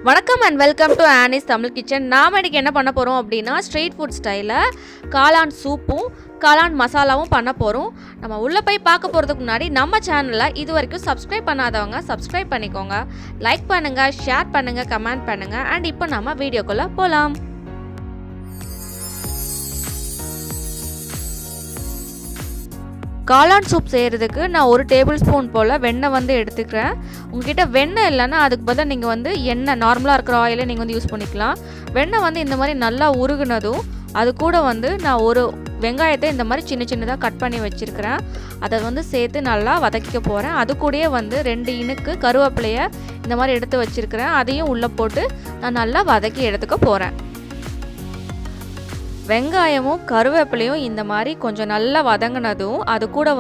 வணக்கம் and welcome to Annie's Tamil kitchen. நாம் இன்றைக்கி என்ன பண்ண போகிறோம் அப்படின்னா ஸ்ட்ரீட் ஃபுட் ஸ்டைலில் காளான் சூப்பும் காளான் மசாலாவும் பண்ண போகிறோம். நம்ம உள்ளே போய் பார்க்க போகிறதுக்கு முன்னாடி நம்ம சேனலில் இது வரைக்கும் சப்ஸ்கிரைப் பண்ணாதவங்க சப்ஸ்கிரைப் பண்ணிக்கோங்க. லைக் பண்ணுங்கள், ஷேர் பண்ணுங்கள், கமெண்ட் பண்ணுங்கள். அண்ட் இப்போ நம்ம வீடியோக்குள்ளே போகலாம். காளான் சூப் செய்கிறதுக்கு நான் 1 டேபிள் ஸ்பூன் போல் வெண்ணெய் எடுத்துக்கிறேன். உங்ககிட்ட வெண்ணெய் இல்லைன்னா அதுக்கு பதிலாக நீங்கள் எண்ணெய் நார்மலாக இருக்கிற ஆயிலை நீங்கள் யூஸ் பண்ணிக்கலாம். வெண்ணெய் இந்த மாதிரி நல்லா உருகுனதும் அது கூட நான் ஒரு வெங்காயத்தை இந்த மாதிரி சின்ன சின்னதாக கட் பண்ணி வச்சுருக்கிறேன். அதை சேர்த்து நல்லா வதக்கிக்க போகிறேன். அது கூடயே 2 இனுக்கு கருவேப்பிலையை இந்த மாதிரி எடுத்து வச்சுருக்கிறேன். அதையும் உள்ளே போட்டு நான் நல்லா வதக்கி எடுத்துக்க போகிறேன். வெங்காயமும் கருவேப்பிலையும் இந்த மாதிரி கொஞ்சம் நல்லா வதங்கினதும் அது கூட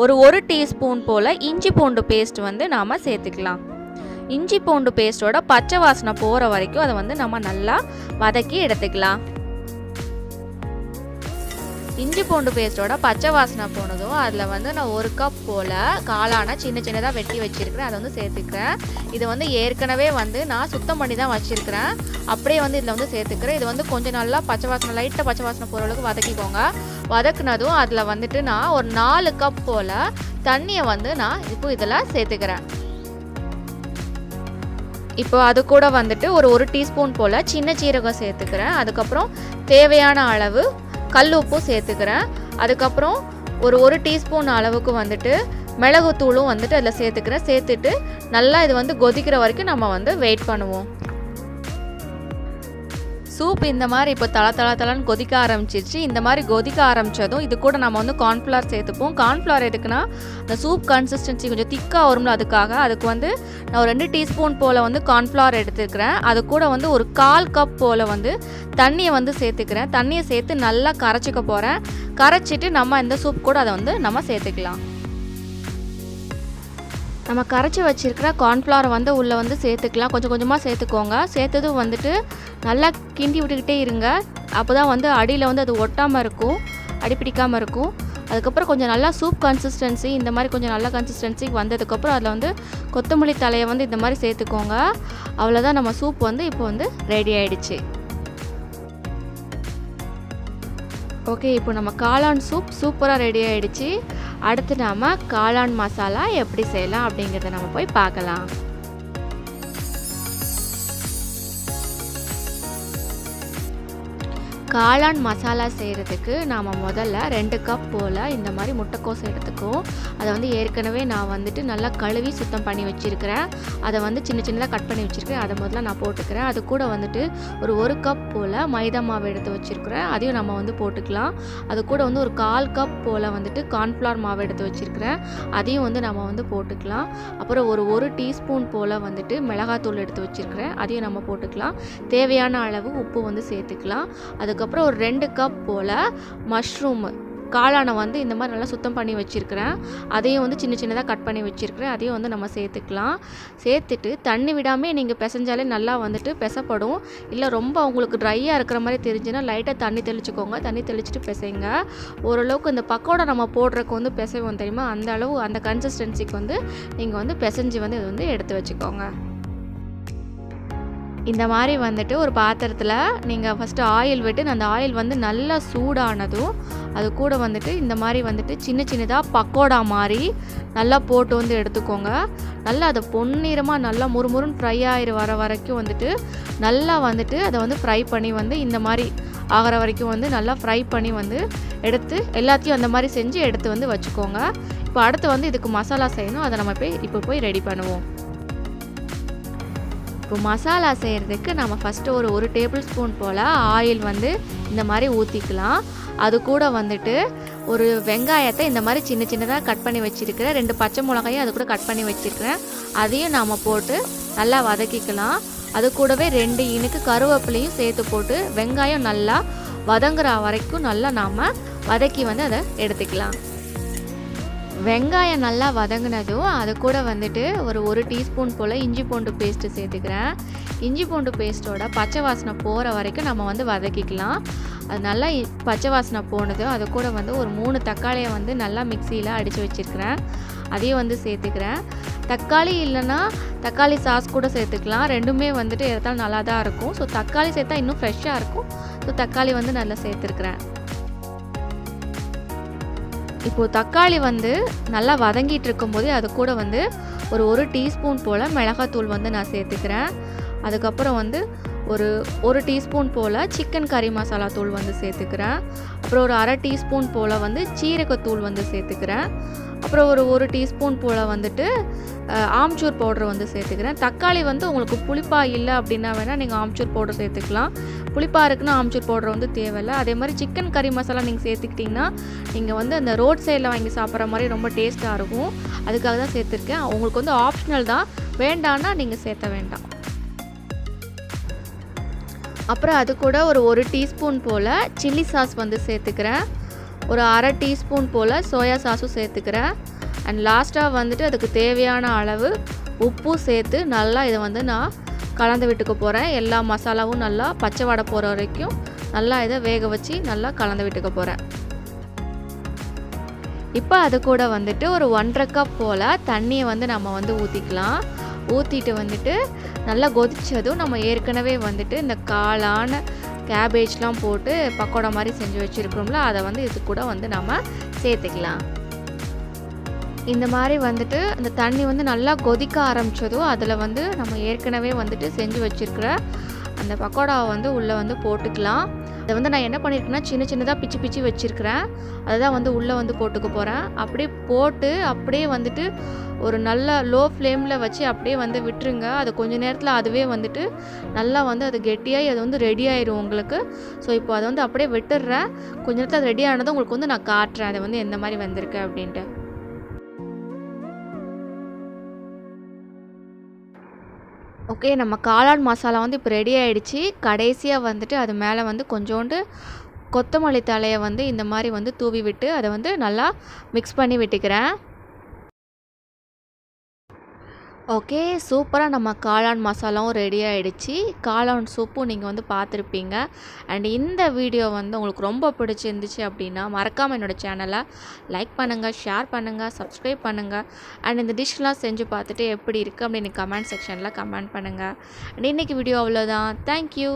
ஒரு டீஸ்பூன் போல் இஞ்சி பூண்டு பேஸ்ட் நாம் சேர்த்துக்கலாம். இஞ்சி பூண்டு பேஸ்ட்டோட பச்சை வாசனை போகிற வரைக்கும் அதை நம்ம நல்லா வதக்கி எடுத்துக்கலாம். இஞ்சி பூண்டு பேஸ்ட்டோட பச்சை வாசனை போனதும் அதில் நான் 1 கப் போல் காளானை சின்ன சின்னதாக வெட்டி வச்சுருக்கிறேன். அதை சேர்த்துக்கிறேன். இது ஏற்கனவே நான் சுத்தம் பண்ணி தான் வச்சுருக்கிறேன். அப்படியே இதில் சேர்த்துக்கிறேன். இது கொஞ்சம் நல்லா பச்சை வாசனை லைட்டாக பச்சை வாசனை போகிற அளவுக்கு வதக்கிக்கோங்க. வதக்குனதும் அதில் நான் ஒரு 4 கப் போல் தண்ணியை நான் இப்போ இதில் சேர்த்துக்கிறேன். இப்போ அது கூட ஒரு டீஸ்பூன் போல் சின்ன சீரகம் சேர்த்துக்கிறேன். அதுக்கப்புறம் தேவையான அளவு கல் உப்பு சேர்த்துக்கிறேன். அதுக்கப்புறம் ஒரு டீஸ்பூன் அளவுக்கு மிளகுத்தூளும் அதில் சேர்த்துக்கிறேன். சேர்த்துட்டு நல்லா இது கொதிக்கிற வரைக்கும் நம்ம வெயிட் பண்ணுவோம். சூப் இந்த மாதிரி இப்போ தளன்னு கொதிக்க ஆரம்பிச்சிருச்சு. இந்த மாதிரி கொதிக்க ஆரம்பித்ததும் இது கூட நம்ம கார்ன்ஃப்ளவர் சேர்த்துப்போம். கார்ன்ஃப்ளவர் எதுக்குன்னா இந்த சூப் கன்சிஸ்டன்சி கொஞ்சம் திக்காக வரும்ல, அதுக்காக. அதுக்கு நான் ஒரு 2 டீஸ்பூன் போல் கார்ன்ஃப்ளவர் எடுத்துக்கிறேன். அது கூட ஒரு 1/4 கப் போல் தண்ணியை சேர்த்துக்கிறேன். தண்ணியை சேர்த்து நல்லா கரைச்சிக்க போகிறேன். கரைச்சிட்டு நம்ம இந்த சூப் கூட அதை நம்ம சேர்த்துக்கலாம். நம்ம கரைச்சி வச்சுருக்கிற கார்ன்ஃப்ளவரை உள்ளே சேர்த்துக்கலாம். கொஞ்சம் கொஞ்சமாக சேர்த்துக்கோங்க. சேர்த்ததும் நல்லா கிண்டி விட்டுக்கிட்டே இருங்க. அப்போ தான் அடியில் அது ஒட்டாமல் இருக்கும், அடிப்பிடிக்காமல் இருக்கும். அதுக்கப்புறம் கொஞ்சம் நல்லா சூப் கன்சிஸ்டன்சி இந்த மாதிரி கொஞ்சம் நல்ல கன்சிஸ்டன்சி வந்ததுக்கப்புறம் அதில் கொத்தமல்லி தலையை இந்த மாதிரி சேர்த்துக்கோங்க. அவ்வளோதான், நம்ம சூப் இப்போ ரெடி ஆகிடுச்சு. ஓகே, இப்போ நம்ம காளான் சூப் சூப்பராக ரெடி ஆகிடுச்சு. அடுத்து நாம் காளான் மசாலா எப்படி செய்யலாம் அப்படிங்கிறத நம்ம போய் பார்க்கலாம். காளான் மசாலா செய்கிறதுக்கு நாம் முதல்ல 2 கப் போல் இந்த மாதிரி முட்டைக்கோஸ் எடுத்துக்கும். அதை ஏற்கனவே நான் நல்லா கழுவி சுத்தம் பண்ணி வச்சுருக்கிறேன். அதை சின்ன சின்னதாக கட் பண்ணி வச்சுருக்கேன். அதை முதல்ல நான் போட்டுக்கிறேன். அது கூட ஒரு கப் போல் மைதா மாவு எடுத்து வச்சுருக்கிறேன். அதையும் நம்ம போட்டுக்கலாம். அது கூட ஒரு 1/4 கப் போல் கார்ன்ஃப்ளவர் மாவு எடுத்து வச்சுருக்கிறேன். அதையும் நம்ம போட்டுக்கலாம். அப்புறம் ஒரு டீஸ்பூன் போல் மிளகாத்தூள் எடுத்து வச்சுருக்கிறேன். அதையும் நம்ம போட்டுக்கலாம். தேவையான அளவு உப்பு சேர்த்துக்கலாம். அதுக்கப்புறம் ஒரு 2 கப் போல் மஷ்ரூம் காளானை இந்த மாதிரி நல்லா சுத்தம் பண்ணி வச்சுருக்கிறேன். அதையும் சின்ன சின்னதாக கட் பண்ணி வச்சுருக்கிறேன். அதையும் நம்ம சேர்த்துக்கலாம். சேர்த்துட்டு தண்ணி விடாமல் நீங்கள் பிசைஞ்சாலே நல்லா பிசப்படும். இல்லை ரொம்ப உங்களுக்கு ட்ரையாக இருக்கிற மாதிரி தெரிஞ்சுன்னா லைட்டாக தண்ணி தெளிச்சுக்கோங்க. தண்ணி தெளிச்சுட்டு பிசைங்க. ஓரளவுக்கு இந்த பக்கோடா நம்ம போடுறதுக்கு பிசைவோம் தெரியுமா, அந்த அளவு அந்த கன்சிஸ்டன்சிக்கு நீங்கள் பிசைஞ்சு இது எடுத்து வச்சுக்கோங்க. இந்த மாதிரி ஒரு பாத்திரத்தில் நீங்கள் ஃபஸ்ட்டு ஆயில் விட்டு அந்த ஆயில் நல்லா சூடானதும் அது கூட இந்த மாதிரி சின்ன சின்னதாக பக்கோடா மாதிரி நல்லா போட்டு எடுத்துக்கோங்க. நல்லா அதை பொன்னிறமாக நல்லா முறுமுறுன்னு ஃப்ரை ஆகிற வரைக்கும் நல்லா அதை ஃப்ரை பண்ணி இந்த மாதிரி ஆகிற வரைக்கும் நல்லா ஃப்ரை பண்ணி எடுத்து எல்லாத்தையும் அந்த மாதிரி செஞ்சு எடுத்து வச்சுக்கோங்க. இப்போ அடுத்து இதுக்கு மசாலா செய்யணும். அதை நம்ம இப்போ போய் ரெடி பண்ணுவோம். இப்போ மசாலா செய்கிறதுக்கு நம்ம ஃபஸ்ட்டு ஒரு டேபிள் ஸ்பூன் போல் ஆயில் இந்த மாதிரி ஊற்றிக்கலாம். அது கூட ஒரு வெங்காயத்தை இந்த மாதிரி சின்ன சின்னதாக கட் பண்ணி வச்சுருக்கிறேன். 2 பச்சை மிளகாயும் அது கூட கட் பண்ணி வச்சுருக்கிறேன். அதையும் நாம் போட்டு நல்லா வதக்கிக்கலாம். அது கூடவே 2 இனுக்கு கருவேப்பிலையும் சேர்த்து போட்டு வெங்காயம் நல்லா வதங்குற வரைக்கும் நல்லா நாம் வதக்கி அதை எடுத்துக்கலாம். வெங்காயம் நல்லா வதங்கினதும் அது கூட ஒரு டீஸ்பூன் போல் இஞ்சி பூண்டு பேஸ்ட்டு சேர்த்துக்கிறேன். இஞ்சி பூண்டு பேஸ்ட்டோட பச்சை வாசனை போகிற வரைக்கும் நம்ம வதக்கிக்கலாம். அது நல்லா பச்சை வாசனை போனதும் அது கூட ஒரு 3 தக்காளியை நல்லா மிக்சியில் அடித்து வச்சுருக்கிறேன். அதையும் வந்து சேர்த்துக்கிறேன். தக்காளி இல்லைன்னா தக்காளி சாஸ் கூட சேர்த்துக்கலாம். ரெண்டுமே வந்துட்டு எடுத்தாலும் நல்லா தான் இருக்கும். ஸோ தக்காளி சேர்த்தா இன்னும் ஃப்ரெஷ்ஷாக இருக்கும். ஸோ தக்காளி வந்து நல்லா சேர்த்துருக்குறேன். இப்போது தக்காளி வந்து நல்லா வதங்கிட்டு இருக்கும்போது அது கூட வந்து ஒரு டீஸ்பூன் போல் மிளகாத்தூள் வந்து நான் சேர்த்துக்கிறேன். அதுக்கப்புறம் வந்து ஒரு டீஸ்பூன் போல் சிக்கன் கறி மசாலா தூள் வந்து சேர்த்துக்கிறேன். அப்புறம் ஒரு அரை டீஸ்பூன் போல் வந்து சீரகத்தூள் வந்து சேர்த்துக்கிறேன். அப்புறம் ஒரு டீஸ்பூன் போல் வந்துட்டு ஆம்ச்சூர் பவுடர் வந்து சேர்த்துக்கிறேன். தக்காளி வந்து உங்களுக்கு புளிப்பாக இல்லை அப்படின்னா வேணால் நீங்கள் ஆம்ச்சூர் பவுடர் சேர்த்துக்கலாம். புளிப்பாக இருக்குன்னா ஆம்ச்சூர் பவுடர் வந்து தேவையில்லை. அதே மாதிரி சிக்கன் கறி மசாலா நீங்கள் சேர்த்துக்கிட்டிங்கன்னா நீங்கள் வந்து அந்த ரோட் சைடில் வாங்கி சாப்பிட்ற மாதிரி ரொம்ப டேஸ்ட்டாக இருக்கும். அதுக்காக தான் சேர்த்துருக்கேன். உங்களுக்கு வந்து ஆப்ஷனல் தான், வேண்டான்னா நீங்கள் சேர்த்த வேண்டாம். அப்புறம் அது கூட ஒரு டீஸ்பூன் போல் சில்லி சாஸ் வந்து சேர்த்துக்கிறேன். ஒரு அரை டீஸ்பூன் போல் சோயா சாஸும் சேர்த்துக்கிறேன். அண்ட் லாஸ்ட்டாக வந்துட்டு அதுக்கு தேவையான அளவு உப்பும் சேர்த்து நல்லா இதை வந்து நான் கலந்து விட்டுக்க போகிறேன். எல்லா மசாலாவும் நல்லா பச்சை வாடை போகிற வரைக்கும் நல்லா இதை வேக வச்சு நல்லா கலந்து விட்டுக்க போகிறேன். இப்போ அது கூட வந்துட்டு ஒரு 1.5 கப் போல் தண்ணியை வந்து நம்ம வந்து ஊற்றிக்கலாம். ஊற்றிட்டு வந்துட்டு நல்லா கொதித்ததும் நம்ம ஏற்கனவே வந்துட்டு இந்த காளான் கேபேஜ்லாம் போட்டு பக்கோடா மாதிரி செஞ்சு வச்சுருக்கிறோம்ல, அதை வந்து இது கூட வந்து நம்ம சேர்த்துக்கலாம். இந்த மாதிரி வந்துட்டு அந்த தண்ணி வந்து நல்லா கொதிக்க ஆரம்பித்ததும் அதில் வந்து நம்ம ஏற்கனவே வந்துட்டு செஞ்சு வச்சுருக்கிற அந்த பக்கோடாவை வந்து உள்ளே வந்து போட்டுக்கலாம். அதை வந்து நான் என்ன பண்ணியிருக்கேன்னா சின்ன சின்னதாக பிச்சு வச்சுருக்கிறேன். அதை தான் வந்து உள்ளே வந்து போட்டுக்க போகிறேன். அப்படியே போட்டு அப்படியே வந்துட்டு ஒரு நல்ல லோ ஃப்ளேமில் வச்சு அப்படியே வந்து விட்டுருங்க. அது கொஞ்சம் நேரத்தில் அதுவே வந்துட்டு நல்லா வந்து அது கெட்டியாகி அது வந்து ரெடி ஆயிடும் உங்களுக்கு. ஸோ இப்போ அதை வந்து அப்படியே விட்டுடுறேன். கொஞ்ச நேரத்தில் அது ரெடி ஆனதும் உங்களுக்கு வந்து நான் காட்டுறேன் அதை வந்து எந்த மாதிரி வந்திருக்கு அப்படின்ட்டு. ஓகே, நம்ம காளான் மசாலா வந்து இப்போ ரெடி ஆகிடுச்சு. கடைசியாக வந்துட்டு அது மேலே வந்து கொஞ்சோண்டு கொத்தமல்லி தழையை வந்து இந்த மாதிரி வந்து தூவி விட்டு அதை வந்து நல்லா மிக்ஸ் பண்ணி விட்டுக்கிறேன். ஓகே, சூப்பராக நம்ம காளான் மசாலாவும் ரெடி ஆகிடுச்சு. காளான் சூப்பும் நீங்கள் வந்து பார்த்துருப்பீங்க. அண்ட் இந்த வீடியோ வந்து உங்களுக்கு ரொம்ப பிடிச்சிருந்துச்சு அப்படின்னா மறக்காமல் என்னோடய சேனலை லைக் பண்ணுங்கள், ஷேர் பண்ணுங்கள், சப்ஸ்கிரைப் பண்ணுங்கள். அண்ட் இந்த டிஷ்லாம் செஞ்சு பார்த்துட்டு எப்படி இருக்குது அப்படின்னு கமெண்ட் செக்ஷனில் கமெண்ட் பண்ணுங்கள். அண்ட் இன்றைக்கி வீடியோ அவ்வளோதான். தேங்க்யூ.